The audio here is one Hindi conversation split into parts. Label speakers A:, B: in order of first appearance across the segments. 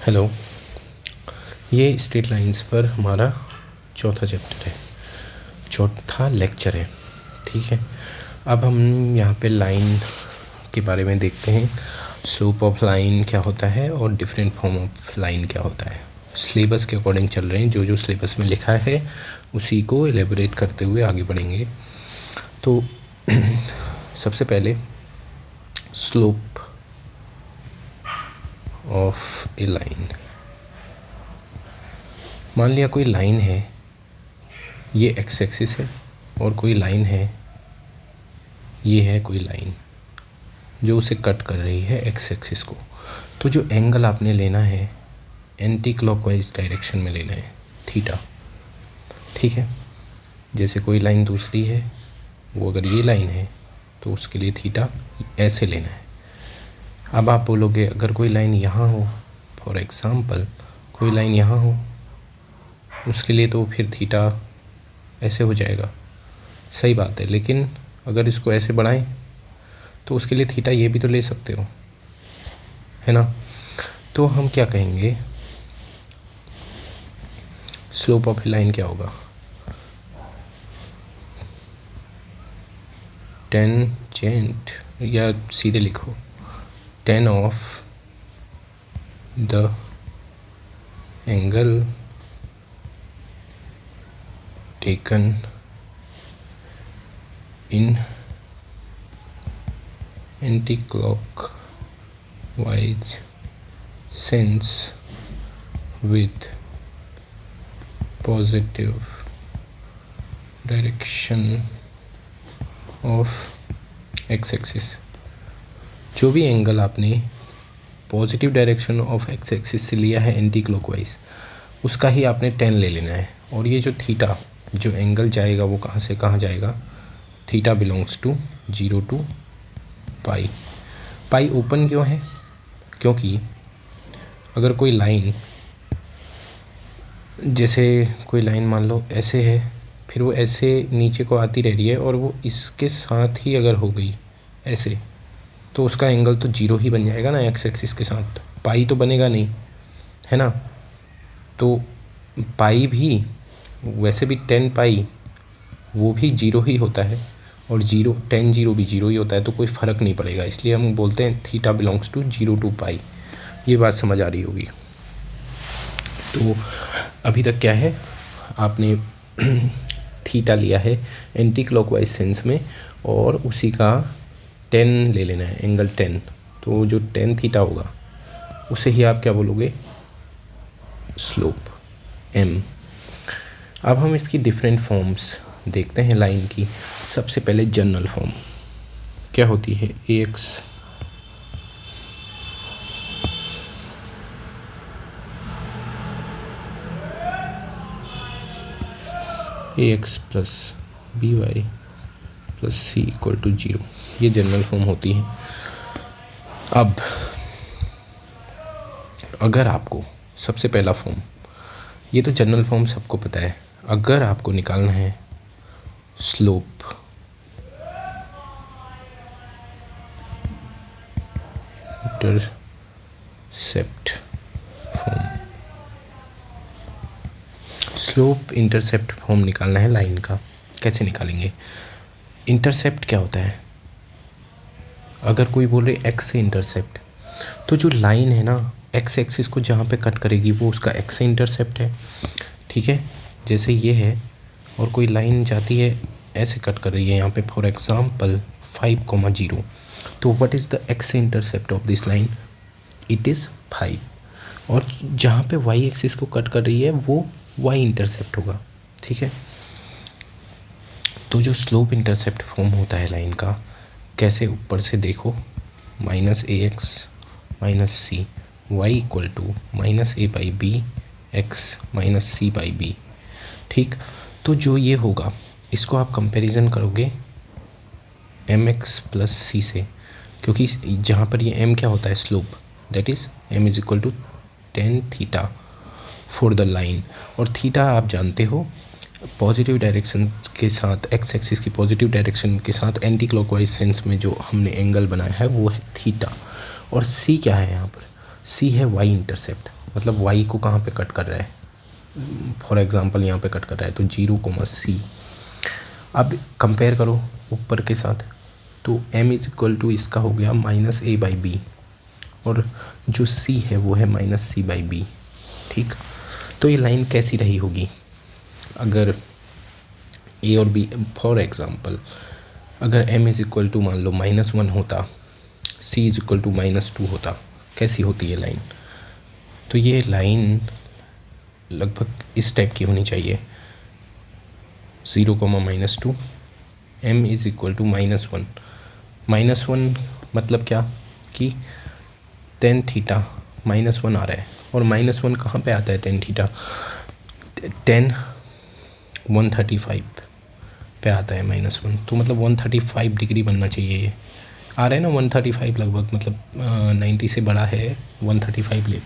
A: हेलो, ये स्ट्रेट लाइंस पर हमारा चौथा चैप्टर है, चौथा लेक्चर है। ठीक है, अब हम यहाँ पे लाइन के बारे में देखते हैं। स्लोप ऑफ लाइन क्या होता है और डिफरेंट फॉर्म ऑफ लाइन क्या होता है। सिलेबस के अकॉर्डिंग चल रहे हैं, जो जो सिलेबस में लिखा है उसी को एलेबोरेट करते हुए आगे बढ़ेंगे। तो सबसे पहले स्लोप ऑफ ए लाइन। मान लिया कोई लाइन है, ये एक्स एक्सिस है, और कोई लाइन है, ये है कोई लाइन जो उसे कट कर रही है एक्स एक्सिस को। तो जो एंगल आपने लेना है एंटी क्लॉकवाइज डायरेक्शन में लेना है, थीटा। ठीक है, जैसे कोई लाइन दूसरी है, वो अगर ये लाइन है तो उसके लिए थीटा ऐसे लेना है। अब आप बोलोगे अगर कोई लाइन यहाँ हो, फॉर एग्ज़ाम्पल कोई लाइन यहाँ हो, उसके लिए तो फिर थीटा ऐसे हो जाएगा। सही बात है, लेकिन अगर इसको ऐसे बढ़ाएं तो उसके लिए थीटा ये भी तो ले सकते हो, है ना। तो हम क्या कहेंगे, स्लोप ऑफ लाइन क्या होगा, टेंजेंट, या सीधे लिखो tan of the angle taken in anti clockwise sense with positive direction of x axis. जो भी एंगल आपने positive direction of x axis से लिया है एंटी क्लॉकवाइज, उसका ही आपने tan ले लेना है। और ये जो थीटा, जो एंगल जाएगा वो कहाँ से कहाँ जाएगा, theta belongs to 0 to pi. Pi open क्यों है, क्योंकि अगर कोई लाइन, जैसे कोई लाइन मान लो ऐसे है, फिर वो ऐसे नीचे को आती रह रही है और वो इसके साथ ही अगर हो गई ऐसे, तो उसका एंगल तो 0 ही बन जाएगा ना एक्स एक्सिस के साथ, पाई तो बनेगा नहीं, है ना। तो पाई भी वैसे भी tan पाई वो भी 0 ही होता है, और tan 0 भी 0 ही होता है, तो कोई फ़र्क नहीं पड़ेगा। इसलिए हम बोलते हैं थीटा बिलोंग्स टू 0 to पाई। ये बात समझ आ रही होगी। तो अभी तक क्या है, आपने थीटा लिया है एंटी क्लॉकवाइज सेंस में, और उसी का tan ले लेना है, एंगल tan। तो जो tan थीटा होगा उसे ही आप क्या बोलोगे, स्लोप m। अब हम इसकी डिफरेंट फॉर्म्स देखते हैं लाइन की। सबसे पहले जनरल फॉर्म क्या होती है, ax plus b y plus c equal to 0, ये जनरल फॉर्म होती है। अब अगर आपको सबसे पहला फॉर्म, ये तो जनरल फॉर्म सबको पता है, अगर आपको निकालना है slope intercept form, slope intercept form निकालना है लाइन का, कैसे निकालेंगे। इंटरसेप्ट क्या होता है, अगर कोई बोल रहे एक्स से इंटरसेप्ट, तो जो लाइन है ना एक्स एक्सिस को जहाँ पे कट करेगी वो उसका एक्स से इंटरसेप्ट है। ठीक है, जैसे ये है और कोई लाइन जाती है ऐसे कट कर रही है यहाँ पे, फॉर एग्जांपल 5,0, तो what is the x intercept of this line, it is 5। और जहाँ पे वाई एक्सिस को कट कर रही है वो वाई इंटरसेप्ट होगा। ठीक है, तो जो स्लोप इंटरसेप्ट फॉर्म होता है लाइन का, कैसे, ऊपर से देखो, -ax minus c y equal to -a/b x minus c/b। ठीक, तो जो ये होगा इसको आप कंपैरिजन करोगे mx प्लस c से, क्योंकि जहाँ पर ये m क्या होता है, slope, that is m is equal to tan theta for the line. और थीटा आप जानते हो पॉजिटिव डायरेक्शन के साथ, एक्स एक्सिस की पॉजिटिव डायरेक्शन के साथ एंटी क्लॉकवाइज सेंस में जो हमने एंगल बनाया है वो है थीटा। और c क्या है यहाँ पर, c है y इंटरसेप्ट। मतलब वाई को कहाँ पे कट कर रहा है, फॉर एग्ज़ाम्पल यहाँ पे कट कर रहा है, तो 0, अब कंपेयर करो ऊपर के साथ, तो m इज़ इक्वल टू इसका हो गया -a/b, और जो c है वो है -c/b। ठीक, तो ये लाइन कैसी रही होगी अगर a और b, फॉर एग्ज़ाम्पल अगर m इज़ इक्वल टू मान लो -1 होता, c इज़ इक्वल टू -2 होता, कैसी होती है लाइन? तो ये लाइन लगभग इस टाइप की होनी चाहिए, 0, -2, m इज़ इक्वल टू -1, -1 मतलब क्या कि tan थीटा -1 आ रहा है, और -1 कहाँ पे आता है tan थीटा, tan 135 पे आता है -1, तो मतलब 135 डिग्री बनना चाहिए, ये आ रहा है ना 135 लगभग, मतलब 90 से बड़ा है 135, ले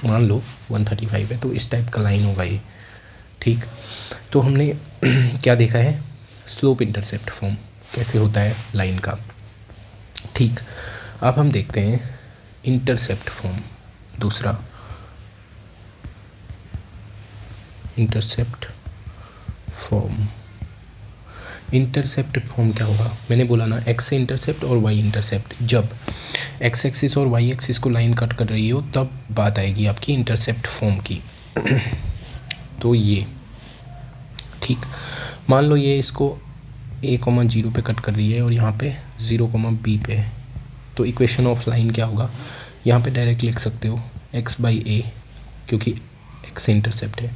A: मान लो 135 है, तो इस टाइप का लाइन होगा ये। ठीक, तो हमने क्या देखा है, स्लोप इंटरसेप्ट फॉर्म कैसे होता है लाइन का। ठीक, अब हम देखते हैं इंटरसेप्ट फॉर्म, दूसरा इंटरसेप्ट फॉर्म। इंटरसेप्ट फॉर्म क्या होगा, मैंने बोला ना एक्स से इंटरसेप्ट और वाई इंटरसेप्ट, जब एक्स एक्सिस और वाई एक्सिस को लाइन कट कर रही हो तब बात आएगी आपकी इंटरसेप्ट फॉर्म की। तो ये ठीक, मान लो ये इसको a,0 पे कट कर रही है और यहाँ पे 0, b पे है, तो इक्वेशन ऑफ लाइन क्या होगा, यहाँ पे डायरेक्ट लिख सकते हो x/a, क्योंकि x से इंटरसेप्ट है,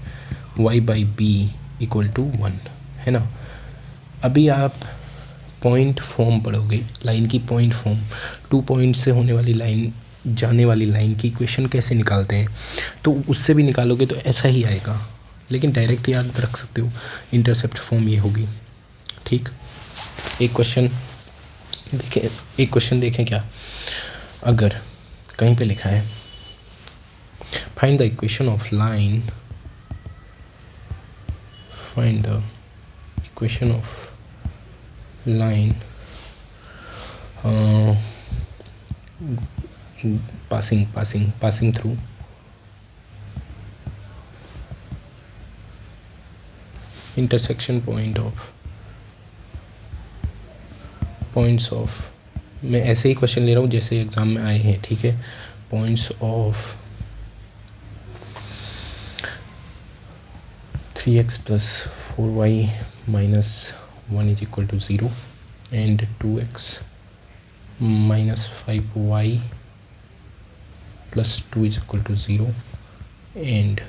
A: y/b इक्वल टू 1, है ना। अभी आप पॉइंट फॉर्म पढ़ोगे, लाइन की पॉइंट फॉर्म, 2 पॉइंट से होने वाली लाइन, जाने वाली लाइन की इक्वेशन कैसे निकालते हैं, तो उससे भी निकालोगे तो ऐसा ही आएगा, लेकिन डायरेक्ट याद रख सकते हो इंटरसेप्ट फॉर्म ये होगी। ठीक, एक क्वेश्चन देखें क्या, अगर कहीं पे लिखा है find the equation of line, find the equation of line passing through intersection points of, मैं ऐसे ही क्वेश्चन ले रहा हूँ जैसे एग्ज़ाम में आए हैं, ठीक है, points of 3x + 4y - 1 is equal to 0 and 2x - 5y + 2 is equal to 0 and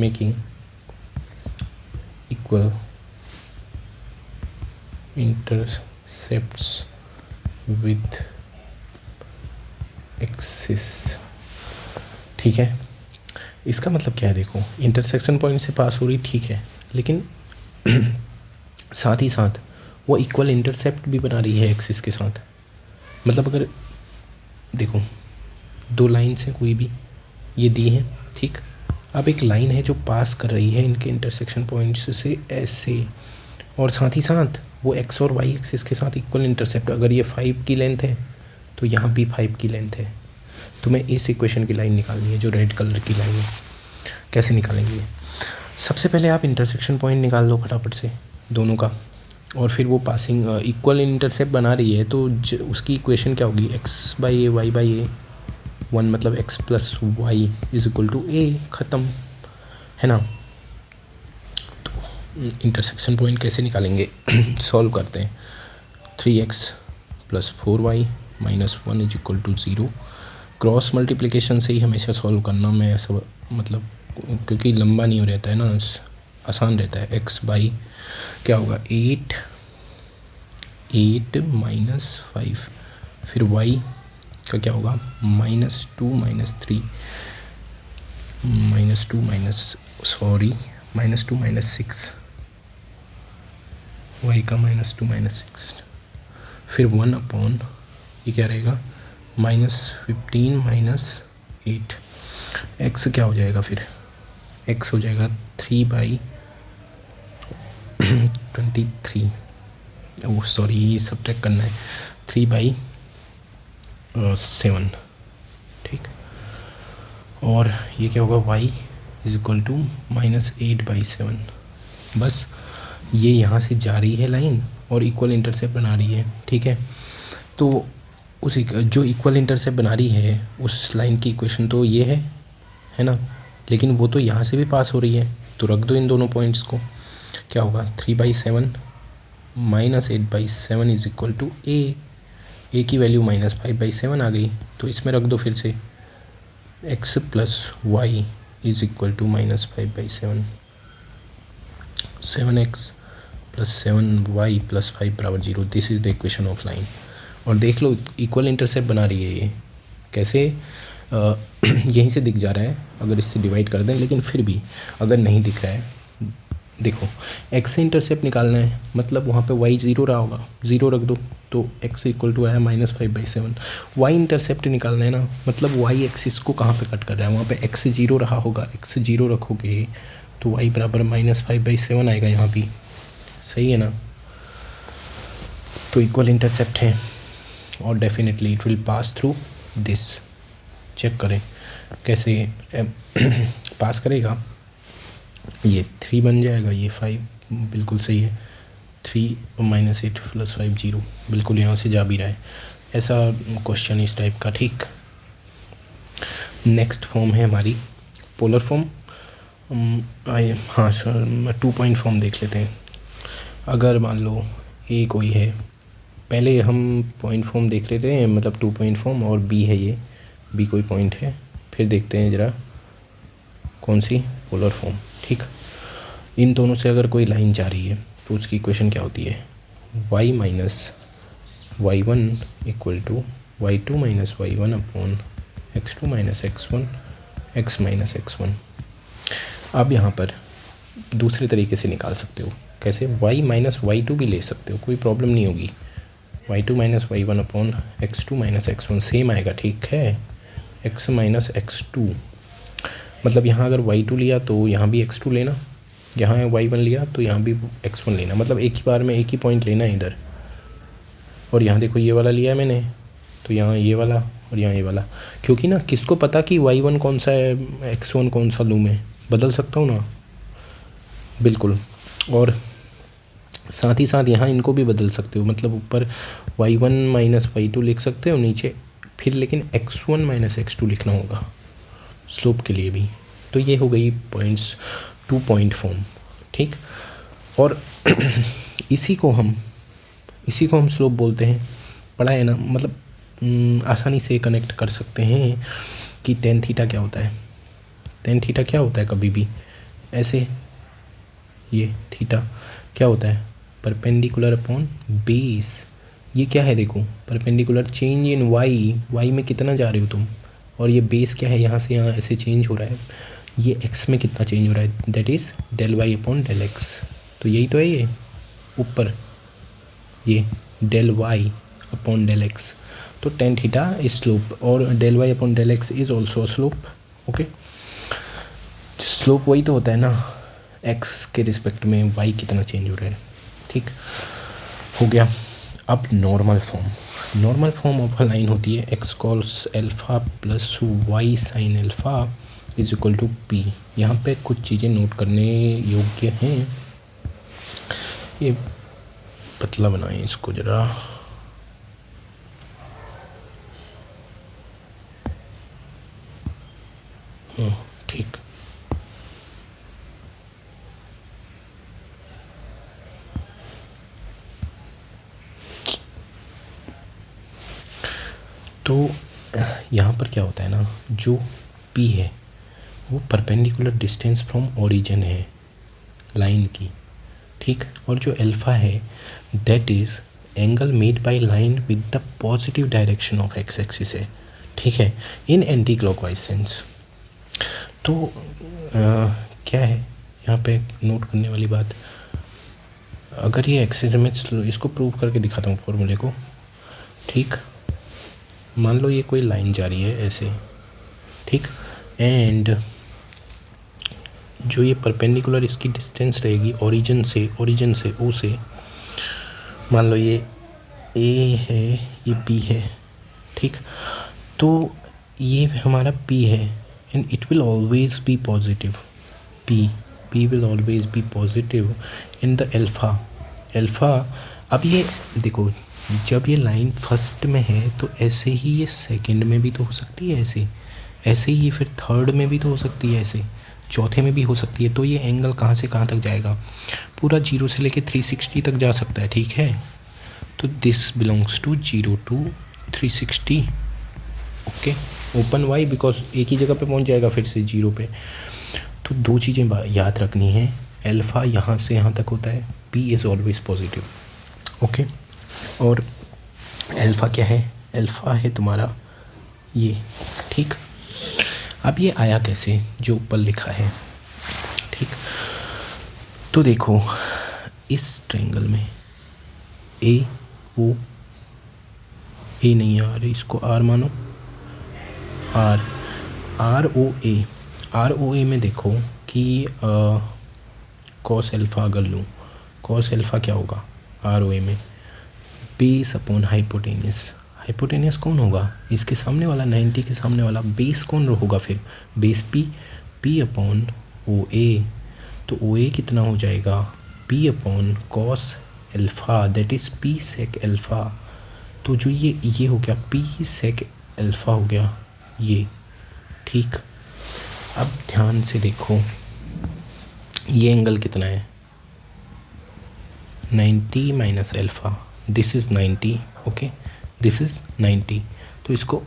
A: making equal intercepts with axis। ठीक है, इसका मतलब क्या है, देखो इंटरसेक्शन पॉइंट से पास हो रही, ठीक है, लेकिन साथ ही साथ वो इक्वल इंटरसेप्ट भी बना रही है एक्सिस के साथ। मतलब अगर देखो 2 लाइन्स हैं कोई भी, ये दी है, ठीक, अब एक लाइन है जो पास कर रही है इनके इंटरसेक्शन पॉइंट्स से ऐसे, और साथ ही साथ वो एक्स और वाई एक्सिस के साथ इक्वल इंटरसेप्ट, अगर ये 5 की लेंथ है तो यहाँ भी 5 की लेंथ है, तो मैं इस इक्वेशन की लाइन निकालनी है जो रेड कलर की लाइन है। कैसे निकालेंगे, सबसे पहले आप इंटरसेक्शन पॉइंट निकाल लो फटाफट से दोनों का, और फिर वो पासिंग इक्वल इंटरसेप्ट बना रही है तो उसकी इक्वेशन क्या होगी, x/a y/a, 1 मतलब x + y is equal to a, ख़त्म, है ना। तो इंटरसेक्शन पॉइंट कैसे निकालेंगे, सॉल्व करते हैं, 3x + 4y - 1 is equal to 0, cross multiplication से ही हमेशा सॉल्व करना, मैं ऐसा मतलब क्योंकि लंबा नहीं हो रहता है ना, आसान रहता है। x/, क्या होगा 8 - 5, फिर y का क्या होगा -2 - 3 -2 - 6, y का -2 - 6, फिर 1/, ये क्या रहेगा -15 - 8, x क्या हो जाएगा, फिर x हो जाएगा 3/23, वो सॉरी ये सब्ट्रैक्ट करना है 3/7, ठीक। और ये क्या होगा y इज इक्वल टू -8/7। बस ये यहाँ से जा रही है लाइन और इक्वल इंटरसेप्ट बना रही है, ठीक है। तो उस जो इक्वल इंटरसेप्ट बना रही है उस लाइन की इक्वेशन तो ये है ना, लेकिन वो तो यहाँ से भी पास हो रही है, तो रख दो इन दोनों पॉइंट्स को। क्या होगा 3/7 -8/7 इज इक्वल टू ए की वैल्यू -5/7 आ गई, तो इसमें रख दो फिर से x plus y is equal to -5/7, 7x plus 7y plus 5 बराबर 0। This is the equation of line. और देख लो इक्वल इंटरसेप्ट बना रही है ये, कैसे यहीं से दिख जा रहा है अगर इससे डिवाइड कर दें, लेकिन फिर भी अगर नहीं दिख रहा है, देखो x से इंटरसेप्ट निकालना है मतलब वहाँ पे y 0 रहा होगा, 0 रख दो तो x इक्वल टू आया -5/7। y इंटरसेप्ट निकालना है ना, मतलब y एक्सिस को कहाँ पे कट कर रहा है, वहाँ पे x 0 रहा होगा, x 0 रखोगे तो y बराबर -5/7 आएगा यहाँ भी, सही है ना। तो इक्वल इंटरसेप्ट है और definitely it will pass through this. Check करें कैसे पास करेगा, ये 3 बन जाएगा, ये 5 बिल्कुल सही है, 3 -8 + 5 0 बिल्कुल यहाँ से जा भी रहा है। ऐसा क्वेश्चन इस टाइप का, ठीक। नेक्स्ट फॉर्म है हमारी पोलर फॉर्म। हाँ सर 2 पॉइंट फॉर्म देख लेते हैं। अगर मान लो ए कोई है, पहले हम पॉइंट फॉर्म देख लेते हैं, मतलब 2 पॉइंट फॉर्म, और बी है, ये बी कोई पॉइंट है, फिर देखते हैं ज़रा कौन सी पोलर फॉर्म, ठीक। इन दोनों से अगर कोई लाइन जा रही है तो उसकी इक्वेशन क्या होती है, y - y1 equal to y2 - y1 upon x2 - x1 x - x1। अब यहाँ पर दूसरे तरीके से निकाल सकते हो, कैसे, y - y2 भी ले सकते हो, कोई प्रॉब्लम नहीं होगी। y2 - y1 upon x2 - x1 same आएगा, ठीक है, x - x2, मतलब यहाँ अगर y2 लिया तो यहाँ भी x2 लेना, यहाँ y1 लिया तो यहाँ भी x1 लेना, मतलब एक ही बार में एक ही पॉइंट लेना है इधर। और यहाँ देखो ये वाला लिया है मैंने, तो यहाँ ये वाला और यहाँ ये वाला, क्योंकि ना किसको पता कि y1 कौन सा है x1 कौन सा लूँ, मैं बदल सकता हूँ ना, बिल्कुल। और साथ ही साथ यहाँ इनको भी बदल सकते हो, मतलब ऊपर y1 - y2 लिख सकते हो, नीचे फिर लेकिन x1 - x2 लिखना होगा स्लोप के लिए भी। तो ये हो गई पॉइंट्स 2 पॉइंट फॉर्म, ठीक। और इसी को हम स्लोप बोलते हैं, पढ़ा है ना, मतलब आसानी से कनेक्ट कर सकते हैं कि tan थीटा क्या होता है। tan थीटा क्या होता है, कभी भी ऐसे, ये थीटा क्या होता है, परपेंडिकुलर अपॉन बेस। ये क्या है, देखो परपेंडिकुलर चेंज इन y में कितना जा रहे हो तुम, और ये बेस क्या है, यहाँ से यहाँ ऐसे चेंज हो रहा है, ये x में कितना चेंज हो रहा है, that is del y upon del x। तो यही तो है ये ऊपर, ये del y upon del x। तो tan थीटा इज स्लोप और del y upon del x is also slope, okay. Slope वही तो होता है ना, x के रिस्पेक्ट में y कितना चेंज हो रहा है, ठीक हो गया। अब नॉर्मल फॉर्म ऑफ लाइन होती है x cos alpha plus y sin alpha is equal to p। यहाँ पे कुछ चीज़ें नोट करने योग्य हैं, ये पतला बनाएं इसको ज़रा, ठीक। तो यहाँ पर क्या होता है ना, जो p है वो परपेंडिकुलर डिस्टेंस फ्रॉम ओरिजिन है लाइन की, ठीक। और जो अल्फ़ा है that is angle made by line with the positive direction of x axis है, ठीक है, इन एंटी क्लॉकवाइज सेंस। तो क्या है यहाँ पे नोट करने वाली बात, अगर ये एक्सिस में, इसको प्रूव करके दिखाता हूँ फॉर्मूले को, ठीक। मान लो ये कोई लाइन जा रही है ऐसे, ठीक, एंड जो ये परपेंडिकुलर इसकी डिस्टेंस रहेगी ओरिजिन से ओ से, मान लो ये ए है, ये बी है, ठीक। तो ये हमारा पी है and it will always be positive, P will always be positive in the alpha. अब ये देखो, जब ये लाइन फर्स्ट में है तो ऐसे ही ये सेकंड में भी तो हो सकती है, ऐसे ही ये फिर थर्ड में भी तो हो सकती है, ऐसे चौथे में भी हो सकती है। तो ये एंगल कहाँ से कहाँ तक जाएगा, पूरा 0 से लेके 360 तक जा सकता है, ठीक है। तो this belongs to 0 to 360, okay. Open why because एक ही जगह पे पहुंच जाएगा फिर से 0 पे। तो दो चीज़ें याद रखनी है, अल्फ़ा यहाँ से यहाँ तक होता है, P is always positive, okay. और अल्फ़ा क्या है, अल्फ़ा है तुम्हारा ये, ठीक। अब ये आया कैसे, जो ऊपर लिखा है, ठीक। तो देखो इस ट्रायंगल में ए ओ, ए नहीं आ रही, इसको आर मानो, आर ओ ए में देखो कि कॉस अल्फ़ा अगर लूँ, कॉस अल्फ़ा क्या होगा आर ओ ए में, बेस अपॉन हाइपोटेनियस कौन होगा, इसके सामने वाला 90 के सामने वाला, बेस कौन होगा फिर, base p upon O A. तो ओ ए कितना हो जाएगा, p upon cos alpha, that is p sec alpha. तो जो ये हो गया पी सेक अल्फ़ा हो गया ये, ठीक। अब ध्यान से देखो ये एंगल कितना है, 90 minus alpha, this is 90, okay, this is 90। तो इसको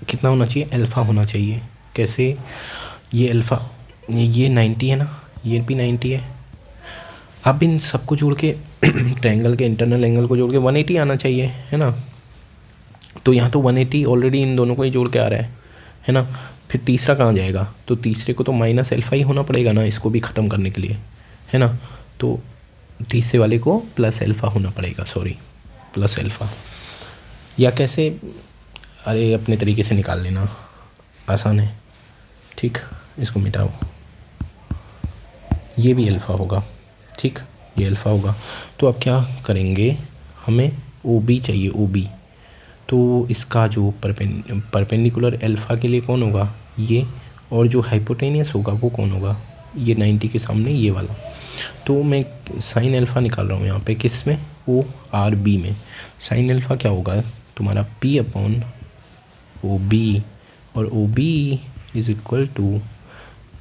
A: कितना होना चाहिए, अल्फ़ा होना चाहिए। कैसे, ये अल्फ़ा, ये 90 है ना, ये भी 90 है। अब इन सबको जोड़ के ट्रायंगल के इंटरनल एंगल को जोड़ के 180 आना चाहिए, है ना। तो यहाँ तो 180 ऑलरेडी इन दोनों को ही जोड़ के आ रहा है ना। फिर तीसरा कहाँ जाएगा, तो तीसरे को तो माइनस अल्फ़ा ही होना पड़ेगा ना, इसको भी ख़त्म करने के लिए, है ना। तो तीसरे वाले को प्लस अल्फ़ा होना पड़ेगा, सॉरी प्लस अल्फ़ा, या कैसे, अरे अपने तरीके से निकाल लेना, आसान है, ठीक। इसको मिटाओ, ये भी अल्फ़ा होगा, ठीक, ये अल्फ़ा होगा। तो अब क्या करेंगे, हमें ओ बी चाहिए, ओ बी। तो इसका जो परपेंडिकुलर अल्फ़ा के लिए कौन होगा ये, और जो हाइपोटेनियस होगा वो कौन होगा, ये 90 के सामने ये वाला। तो मैं साइन अल्फ़ा निकाल रहा हूँ यहाँ पे, किस में, ओ आर बी में। साइन अल्फ़ा क्या होगा तुम्हारा, पी अपॉन ओ बी, और O B is equal to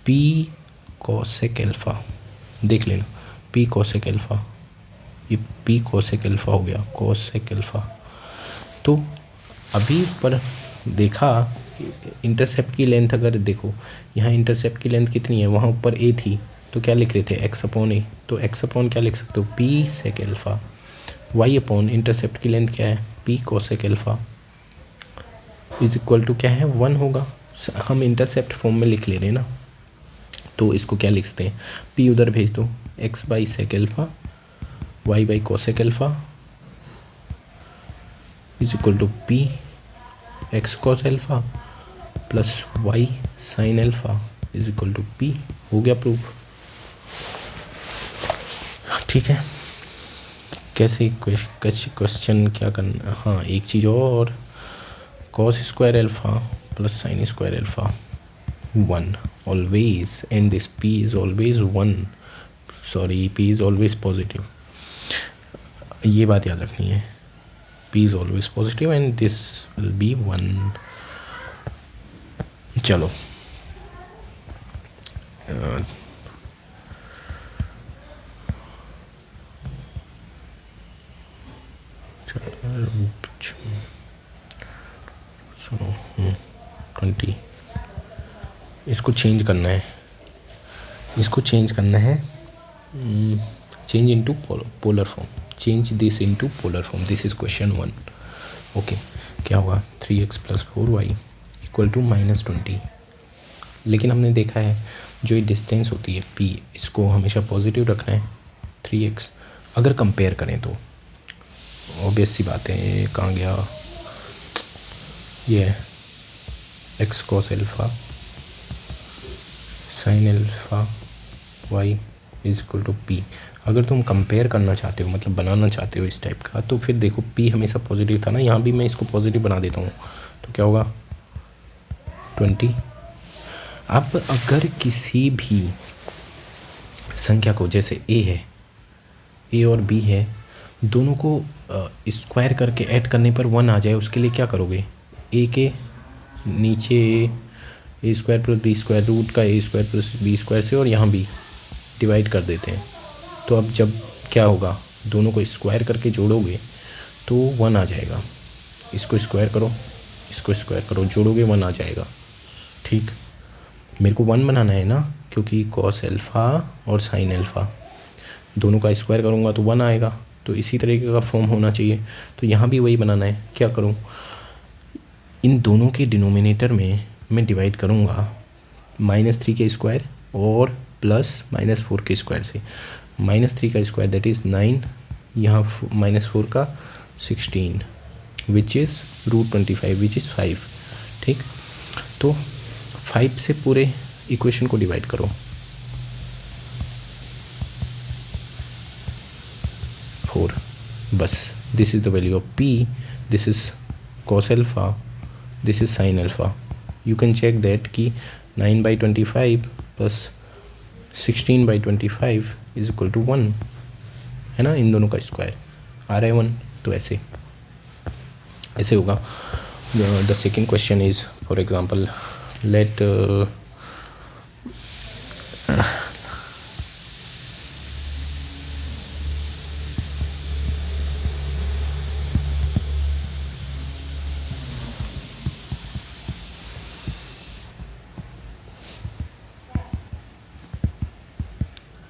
A: p cosec alpha. देख लेना, पी कोसेक अल्फ़ा, ये पी कोसेक अल्फ़ा हो गया, कोसेक अल्फ़ा। तो अभी पर देखा इंटरसेप्ट की लेंथ, अगर देखो यहाँ इंटरसेप्ट की लेंथ कितनी है, वहाँ ऊपर ए थी तो क्या लिख रहे थे, एक्स अपॉन ए। तो एक्स अपॉन क्या लिख सकते हो, p sec alpha. Y upon intercept की लेंथ क्या है, p cosec alpha is equal to क्या है, 1 होगा। हम इंटरसेप्ट फॉर्म में लिख ले रहे हैं ना, तो इसको क्या लिखते हैं, पी उधर भेज दो, x by sec alpha, y by cosec alpha is equal to p x cos alpha plus y sine alpha is equal to p. हो गया प्रूफ, ठीक है। कैसे क्वेश्चन क्या करना, हाँ एक चीज़ और, cos square alpha plus sine square alpha 1 always, and this P is always 1, sorry P is always positive, ये बात याद रखनी है, p is always positive and this will be 1। चलो सुनो 20, इसको चेंज करना है, change into polar form, change this into polar form, this is question 1, okay. क्या होगा, 3x plus 4y equal to -20। लेकिन हमने देखा है जो ये डिस्टेंस होती है p, इसको हमेशा पॉजिटिव रखना है, 3x। अगर कंपेयर करें तो ऑब्वियस सी बात है, कहाँ गया ये, x cos alpha sine alpha y is equal to p. अगर तुम कंपेयर करना चाहते हो, मतलब बनाना चाहते हो इस टाइप का, तो फिर देखो p हमेशा पॉजिटिव था ना, यहाँ भी मैं इसको पॉजिटिव बना देता हूँ, तो क्या होगा 20। अब अगर किसी भी संख्या को, जैसे a है, a और b है, दोनों को स्क्वायर करके ऐड करने पर 1 आ जाए, उसके लिए क्या करोगे, a के नीचे A square plus B square, root का A square plus B square से, और यहाँ भी डिवाइड कर देते हैं। तो अब जब क्या होगा, दोनों को स्क्वायर करके जोड़ोगे तो 1 आ जाएगा। इसको स्क्वायर करो, इसको स्क्वायर करो, जोड़ोगे 1 आ जाएगा। ठीक, मेरे को 1 बनाना है ना, क्योंकि कॉस एल्फ़ा और साइन एल्फ़ा दोनों का स्क्वायर करूँगा तो 1 आएगा। तो इसी तरीके का फॉर्म होना चाहिए। तो यहाँ भी वही बनाना है। क्या करूँ, इन दोनों के डिनोमिनेटर में मैं डिवाइड करूँगा -3 के स्क्वायर और प्लस -4 के स्क्वायर से। -3 का स्क्वायर दैट इज़ 9, यहाँ -4 का 16 विच इज़ √25 विच इज़ 5। ठीक, तो 5 से पूरे इक्वेशन को डिवाइड करो। 4, बस this is the value of p, this is cos alpha, this is sin alpha। You can check that कि 9/25 प्लस 16/25 इज इक्वल टू 1 है ना, इन दोनों का स्क्वायर आ रहा है 1। तो ऐसे होगा। The second question is, for example let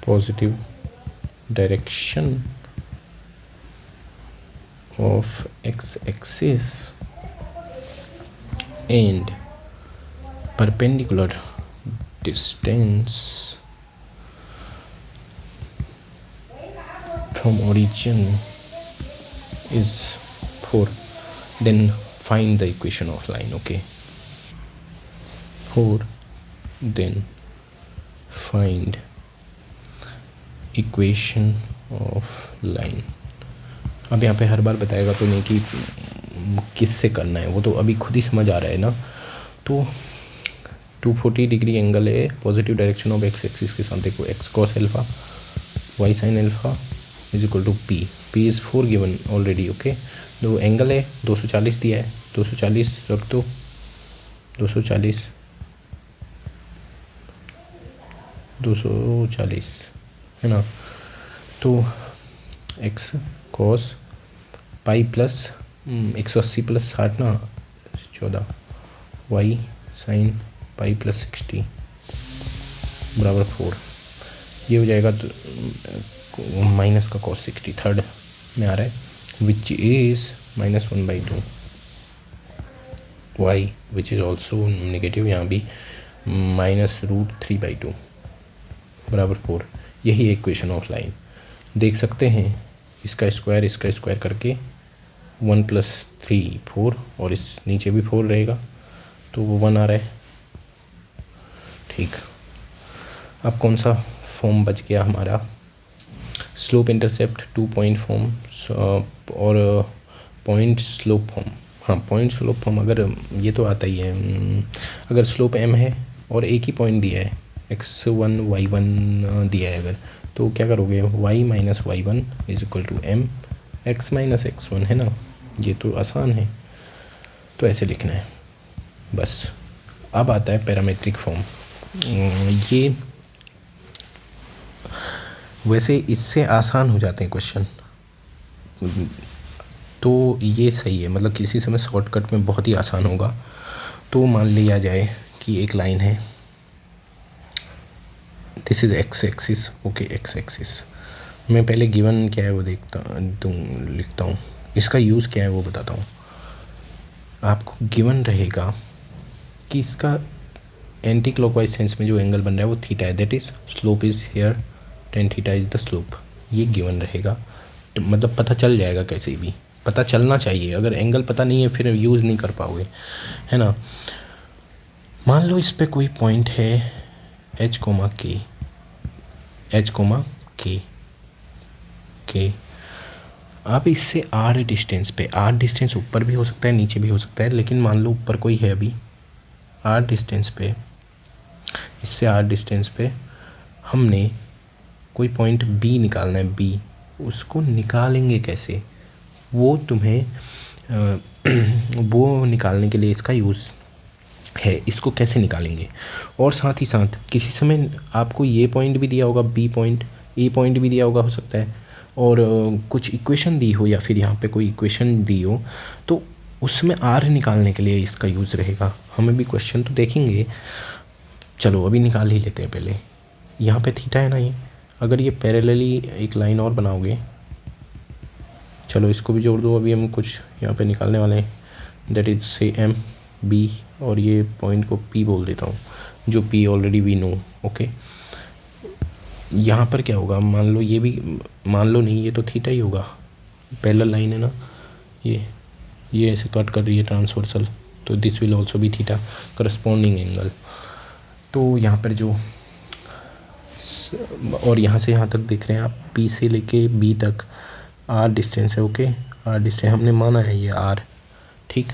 A: positive direction of x-axis and perpendicular distance from origin is 4, then find the equation of line. Okay, 4, then find equation of line. अब यहाँ पे हर बार बताएगा तो नहीं कि किससे करना है, वो तो अभी खुद ही समझ आ रहा है ना। तो 240 डिग्री एंगल है positive direction of x axis के साथ। देखो x cos alpha y sin alpha is equal to p is 4 given already. Okay, दो एंगल है 240 दिया है, 240 रख दो, 240 है ना। तो x cos pi plus 180 plus 60 ना 14, y sin पाई प्लस 60 बराबर 4। ये हो जाएगा तो माइनस का cos 60 थर्ड में आ रहा है, which is -1/2 y which is also negative, यहाँ भी -√3/2 बराबर 4। यही इक्वेशन ऑफ लाइन। देख सकते हैं इसका स्क्वायर करके 1 + 3 4, और इस नीचे भी 4 रहेगा तो वो 1 आ रहा है। ठीक, अब कौन सा फॉर्म बच गया हमारा, स्लोप इंटरसेप्ट 2 पॉइंट फॉर्म और पॉइंट स्लोप फॉर्म। हाँ, पॉइंट स्लोप फॉर्म अगर ये तो आता ही है, अगर स्लोप m है और एक ही पॉइंट दिया है x1 y1 दिया है अगर, तो क्या करोगे, y - y1 is equal to m x - x1 है ना। ये तो आसान है, तो ऐसे लिखना है बस। अब आता है पैरामेट्रिक फॉर्म। ये वैसे इससे आसान हो जाते हैं क्वेश्चन, तो ये सही है, मतलब किसी समय शॉर्टकट में बहुत ही आसान होगा। तो मान लिया जाए कि एक लाइन है, this is x axis. Okay, x axis मैं पहले गिवन क्या है वो लिखता हूँ, इसका यूज़ क्या है वो बताता हूँ आपको। गिवन रहेगा कि इसका एंटी क्लॉकवाइज सेंस में जो एंगल बन रहा है वो थीटा है, that is slope is here, tan theta is the slope. ये गिवन रहेगा, तो मतलब पता चल जाएगा, कैसे भी पता चलना चाहिए। अगर एंगल पता नहीं है फिर यूज़ नहीं कर पाओगे, है ना। मान लो इस पे कोई पॉइंट है h, k, ओके, अब इससे आर डिस्टेंस पे, आर डिस्टेंस ऊपर भी हो सकता है नीचे भी हो सकता है, लेकिन मान लो ऊपर कोई है अभी आर डिस्टेंस पे, इससे आर डिस्टेंस पे हमने कोई पॉइंट बी निकालना है, बी, उसको निकालेंगे कैसे वो तुम्हें वो निकालने के लिए इसका यूज़ है, इसको कैसे निकालेंगे। और साथ ही साथ किसी समय आपको ये पॉइंट भी दिया होगा, बी पॉइंट, ए पॉइंट भी दिया होगा हो सकता है, और कुछ इक्वेशन दी हो या फिर यहाँ पे कोई इक्वेशन दी हो, तो उसमें आर निकालने के लिए इसका यूज़ रहेगा। हमें भी क्वेश्चन तो देखेंगे, चलो अभी निकाल ही लेते हैं पहले। यहाँ पे थीटा है ना, ये अगर ये पैरेलली एक लाइन और बनाओगे, चलो इसको भी जोड़ दो, अभी हम कुछ यहाँ पे निकालने वाले हैं, दैट इज से एम बी, और ये पॉइंट को पी बोल देता हूँ, जो P already we know. Okay, यहाँ पर क्या होगा, मान लो ये भी, मान लो नहीं, ये तो थीटा ही होगा, पैरेलल लाइन है ना, ये ऐसे कट कर रही है ट्रांसवर्सल, तो this will also be theta, corresponding angle. तो यहाँ पर जो, और यहाँ से यहाँ तक देख रहे हैं आप, पी से लेके बी तक आर डिस्टेंस है। ओके, आर डिस्टेंस हमने माना है ये आर, ठीक।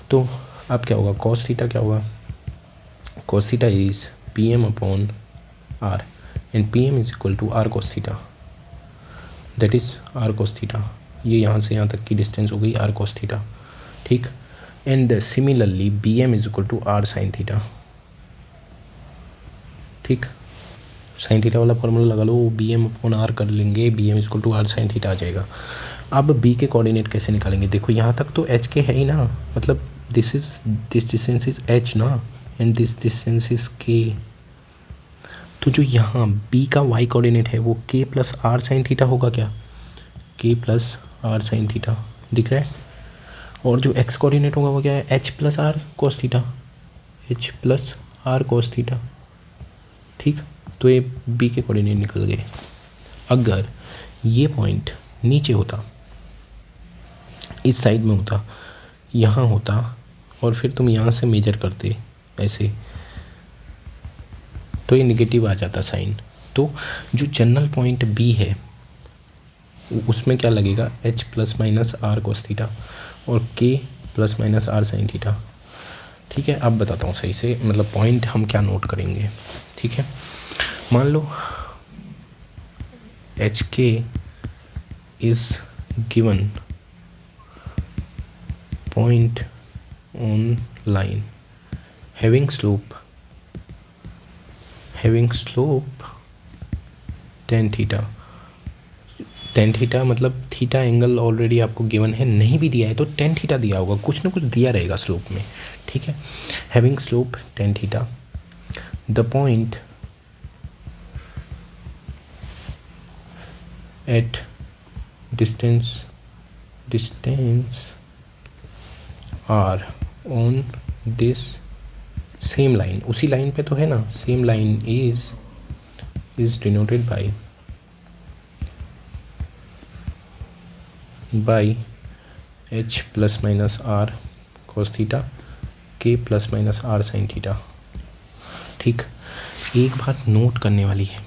A: तो अब क्या होगा, कॉस थीटा क्या होगा, cos theta is P M upon R, and P M is equal to R cos theta, that is R cos theta. ये यहाँ से यहाँ तक की डिस्टेंस हो गई आर कॉस थीटा, ठीक। And similarly B M is equal to R sine theta, ठीक। साइन थीटा वाला फॉर्मूला लगा लो, बी एम अपॉन आर कर लेंगे, B M equal to R sine theta आ जाएगा। अब बी के कोऑर्डिनेट कैसे निकालेंगे, देखो यहाँ तक तो एच के है ही ना, मतलब दिस डिस्टेंस इज एच ना, एंड दिस डिस्टेंस इज के। तो जो यहाँ बी का वाई कोऑर्डिनेट है वो के प्लस आर साइन थीटा होगा क्या, के प्लस आर साइन थीटा दिख रहा है। और जो एक्स कोऑर्डिनेट होगा वो क्या है, h plus r cos theta, h plus r cos theta, ठीक। तो ये बी के कोऑर्डिनेट निकल गए। अगर ये पॉइंट नीचे होता, इस साइड में होता, यहाँ होता, और फिर तुम यहाँ से मेजर करते ऐसे, तो ये निगेटिव आ जाता साइन। तो जो जनरल पॉइंट बी है उसमें क्या लगेगा, h plus minus are cos theta और k plus minus are sine theta, ठीक है। अब बताता हूँ सही से, मतलब पॉइंट हम क्या नोट करेंगे, ठीक है। मान लो एच के is given point on line having slope tan theta. Tan theta मतलब थीटा एंगल ऑलरेडी आपको गिवन है, नहीं भी दिया है तो टेन थीटा दिया होगा, कुछ ना कुछ दिया रहेगा स्लोप में, ठीक है। Having slope tan theta, the point at distance R on this same line, उसी लाइन पे तो है ना, same line is denoted by H plus minus are cos theta, के plus minus are sine theta, ठीक। एक बात नोट करने वाली है,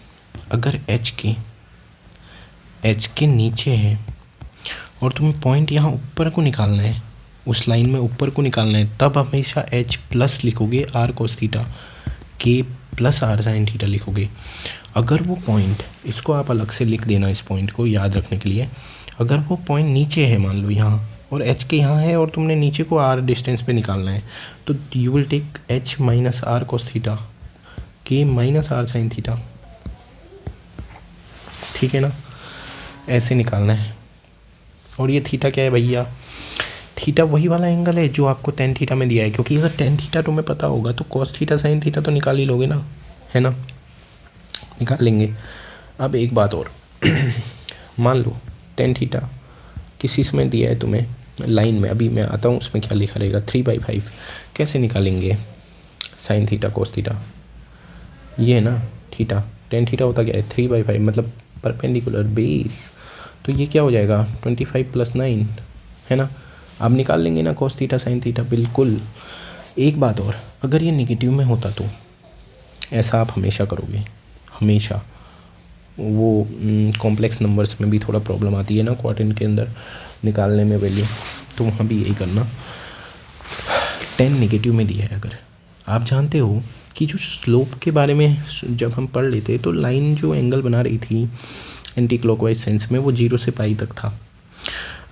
A: अगर एच के नीचे है और तुम्हें पॉइंट यहाँ ऊपर को निकालना है, उस लाइन में ऊपर को निकालना है, तब हमेशा एच प्लस लिखोगे आर कोस थीटा, के प्लस आर साइन थीटा लिखोगे। अगर वो पॉइंट, इसको आप अलग से लिख देना, इस पॉइंट को याद रखने के लिए, अगर वो पॉइंट नीचे है मान लो यहाँ, और एच के यहाँ है और तुमने नीचे को आर डिस्टेंस पे निकालना है, तो you will take h minus are cos theta, k minus are sine theta, ठीक है ना, ऐसे निकालना है। और ये थीटा क्या है भैया, थीटा वही वाला एंगल है जो आपको टेन थीटा में दिया है, क्योंकि अगर टेन थीटा तुम्हें पता होगा तो कॉस थीटा साइन थीटा तो निकाल ही लोगे ना, है ना, निकाल लेंगे। अब एक बात और मान लो टेन थीटा किसी समय दिया है तुम्हें लाइन में, अभी मैं आता हूँ उसमें क्या लिखा रहेगा, 3/5, कैसे निकालेंगे साइन थीटा कोस थीटा, ये है ना थीटा, टेन थीटा होता क्या है 3/5, मतलब परपेंडिकुलर बेस, तो ये क्या हो जाएगा 25 + 9, है ना। अब निकाल लेंगे ना कोस थीटा साइन थीटा, बिल्कुल। एक बात और, अगर ये नेगेटिव में होता तो ऐसा आप हमेशा करोगे, हमेशा वो कॉम्प्लेक्स नंबर्स में भी थोड़ा प्रॉब्लम आती है ना क्वाड्रेंट के अंदर निकालने में वैल्यू, तो वहाँ भी यही करना। 10 नेगेटिव में दिया है। अगर आप जानते हो कि जो स्लोप के बारे में जब हम पढ़ लेते तो लाइन जो एंगल बना रही थी एंटी क्लॉकवाइज सेंस में वो 0 से पाई तक था।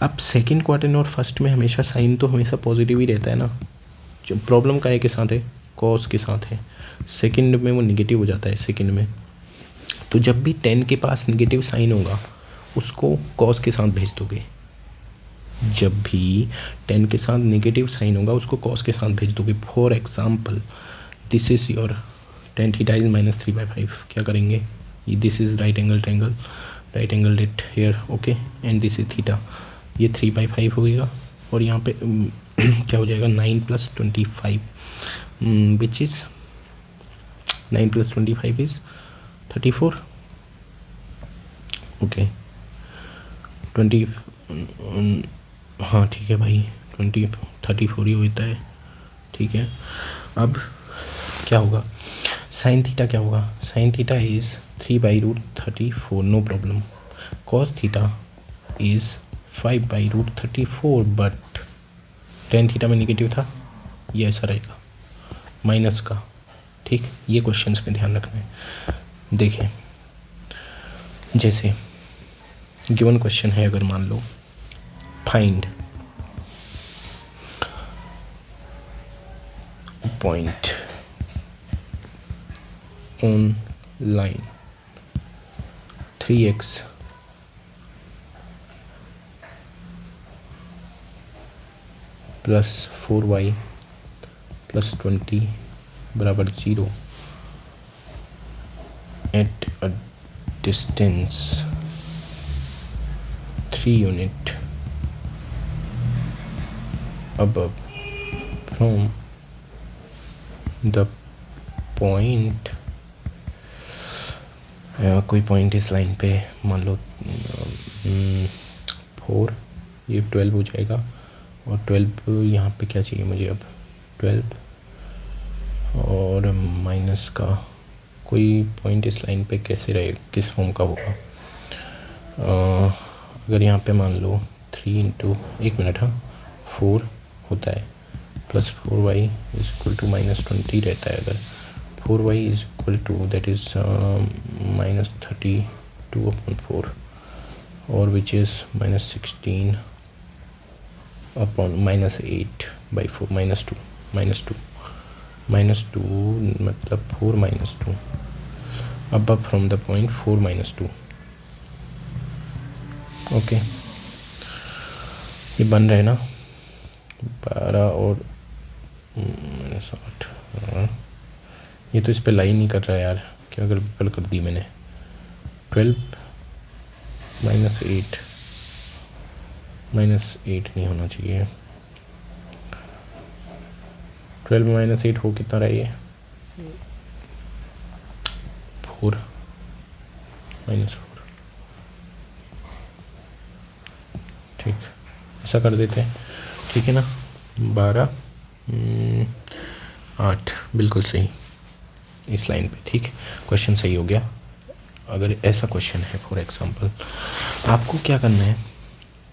A: अब सेकंड क्वाड्रेंट और फर्स्ट में हमेशा साइन तो हमेशा पॉजिटिव ही रहता है ना। जो प्रॉब्लम का के साथ है, कॉस के साथ है। सेकंड में वो नेगेटिव हो जाता है सेकंड में। तो जब भी 10 के पास नेगेटिव साइन होगा उसको कॉस के साथ भेज दोगे। जब भी 10 के साथ नेगेटिव साइन होगा उसको कॉस के साथ भेज दोगे। For example this is your tan theta is -3/5। क्या करेंगे, this is right angle that here, okay, and this is theta. ये 3/5 होगा और यहाँ पे क्या हो जाएगा 9 + 25 विच इज़ 9 + 25 इज़ 34, ओके 20, हाँ ठीक है भाई 34 ही होता है, ठीक है। अब क्या होगा, साइन थीटा क्या होगा, sine theta is 3/√34, no problem. Cos theta is 5/√34, but tan theta में नेगेटिव था, ये ऐसा रहेगा माइनस का, ठीक। ये क्वेश्चंस में ध्यान रखना है। देखें जैसे गिवन क्वेश्चन है, अगर मान लो find point on line 3x + 4y + 20 = 0 at a distance 3 unit above from the point, कोई पॉइंट इस लाइन पे मान लो 4, ये 12 हो जाएगा, और 12 यहाँ पे क्या चाहिए मुझे, अब 12 और माइनस का कोई पॉइंट इस लाइन पे कैसे रहे, किस फॉर्म का होगा। अगर यहाँ पे मान लो 3 × 1 मिनट, हाँ 4 होता है + 4y = -20 रहता है। अगर 4y = दैट इज़ -32/4 और विच इज़ -16 अपॉन -8/4 -2 मतलब 4 - 2 above from the point 4 - 2, okay. ये बन रहे ना 12 और -8, ये तो इस पे लाइन नहीं कर रहा है यार, क्या गड़बड़ कर दी मैंने। 12 -8 नहीं होना चाहिए। 12 - 8 हो कितना रहा ये, 4 -4, ठीक, ऐसा कर देते हैं, ठीक है ना। 12 8 बिल्कुल सही इस लाइन पे, ठीक। क्वेश्चन सही हो गया। अगर ऐसा क्वेश्चन है फॉर एग्जांपल, आपको क्या करना है,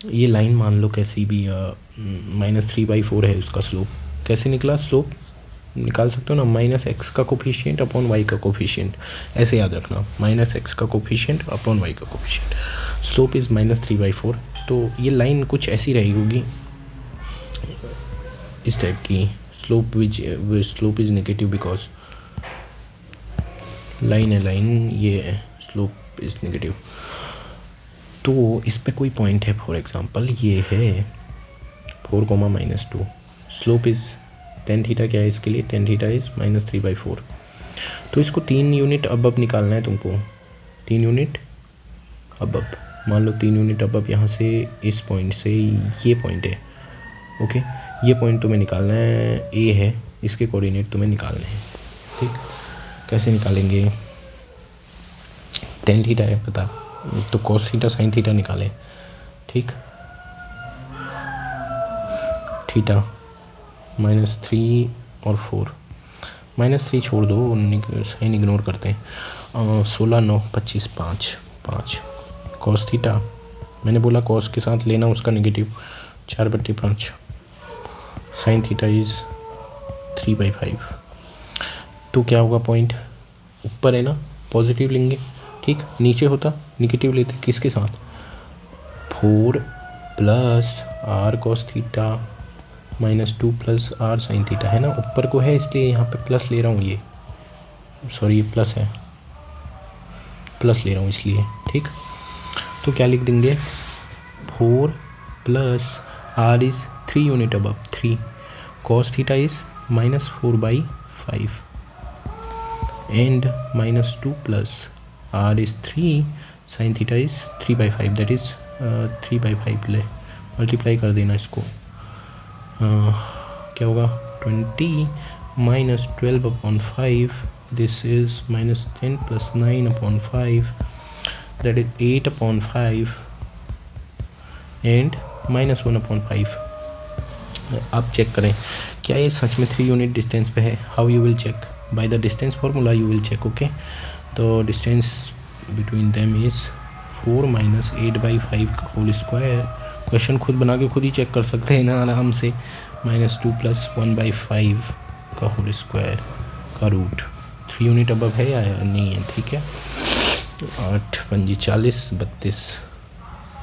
A: ये लाइन मान लो कैसी भी -3/4 है उसका स्लोप, कैसे निकला स्लोप निकाल सकते हो ना, -x का कोफिशिएंट अपॉन y का कोफिशिएंट, ऐसे याद रखना, -x का कोफिशिएंट अपॉन y का कोफिशिएंट, स्लोप इज़ -3/4। तो ये लाइन कुछ ऐसी रही होगी इस टाइप की, slope is negative because line है, लाइन ये है, स्लोप इज़ नेगेटिव। तो इस पे कोई पॉइंट है, फॉर एग्जांपल ये है 4, -2, स्लोप इज़ tan थीटा क्या है इसके लिए, tan थीटा इज़ -3/4। तो इसको 3 यूनिट अबब निकालना है तुमको, 3 यूनिट अबब, मान लो 3 यूनिट अबब यहाँ से इस पॉइंट से ये पॉइंट है, ओके। ये पॉइंट तुम्हें निकालना है, ए है, इसके कोऑर्डिनेट तुम्हें निकालने हैं, ठीक। कैसे निकालेंगे, tan थीटा है पता, तो cos थीटा sin थीटा निकालें, ठीक। थीटा -3 और 4, -3 छोड़ दो, साइन इग्नोर करते हैं। 16 9 25 5, 5 कॉस थीटा, मैंने बोला कॉस के साथ लेना उसका नेगेटिव, 4/5 साइन थीटा इज़ 3/5। तो क्या होगा, पॉइंट ऊपर है ना, पॉजिटिव लेंगे, ठीक, नीचे होता निगेटिव लेते, किसके साथ, 4 plus r cos theta -2 plus r sine theta, है ना, ऊपर को है इसलिए यहाँ पे प्लस ले रहा हूँ, ये सॉरी ये प्लस है, प्लस ले रहा हूँ इसलिए, ठीक। तो क्या लिख देंगे, 4 plus r is 3 unit above 3, cos theta is -4/5 and -2 plus r is 3 sin theta is 3/5, that is 3/5 ले मल्टीप्लाई कर देना इसको, क्या होगा, 20 minus 12/5, this is -10 plus 9/5, that is 8/5 and -1/5। आप चेक करें क्या ये सच में 3 यूनिट डिस्टेंस पे है, how you will check, by the distance formula you will check, okay. तो डिस्टेंस बिटवीन देम इज़ 4 - 8/5 का होल स्क्वायर, क्वेश्चन खुद बना के खुद ही चेक कर सकते हैं ना आराम से, -2 + 1/5 का होल स्क्वायर का रूट, 3 यूनिट अबव है या नहीं है, ठीक है। 8 × 5 = 40, 32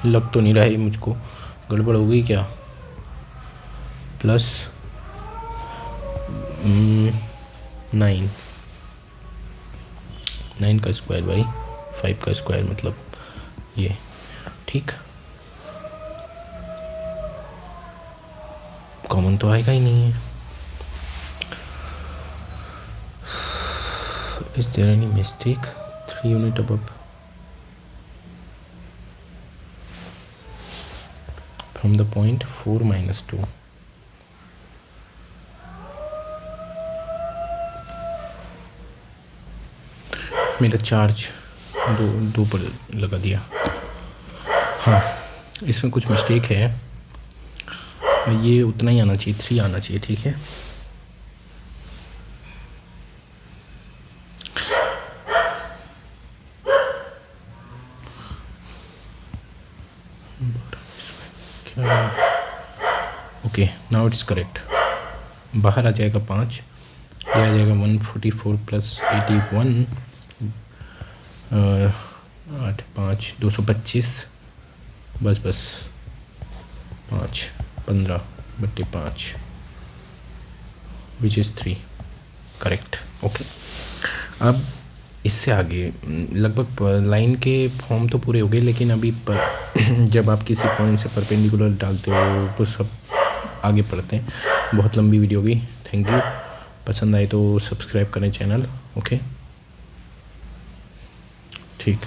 A: लग तो नहीं रहा है मुझको, गड़बड़ हो गई क्या, प्लस 9 का स्क्वायर बाई 5 का स्क्वायर, मतलब ये, ठीक। कॉमन तो आएगा ही नहीं है। Is there any mistake, 3 unit above from the point 4 - 2, मेरा चार्ज दो पर लगा दिया, हाँ इसमें कुछ मिस्टेक है, ये उतना ही आना चाहिए, 3 आना चाहिए, ठीक है। ओके नाउ इट्स करेक्ट, बाहर आ जाएगा 5, ये आ जाएगा 144 + 81, 8 5 225, बस 5 15/5 विच इज़ 3, करेक्ट, ओके। अब इससे आगे लगभग लाइन के फॉर्म तो पूरे हो गए, लेकिन अभी पर जब आप किसी पॉइंट से परपेंडिकुलर डालते हो तो सब आगे पढ़ते हैं। बहुत लंबी वीडियो होगी, थैंक यू। पसंद आए तो सब्सक्राइब करें चैनल, ओके, ठीक।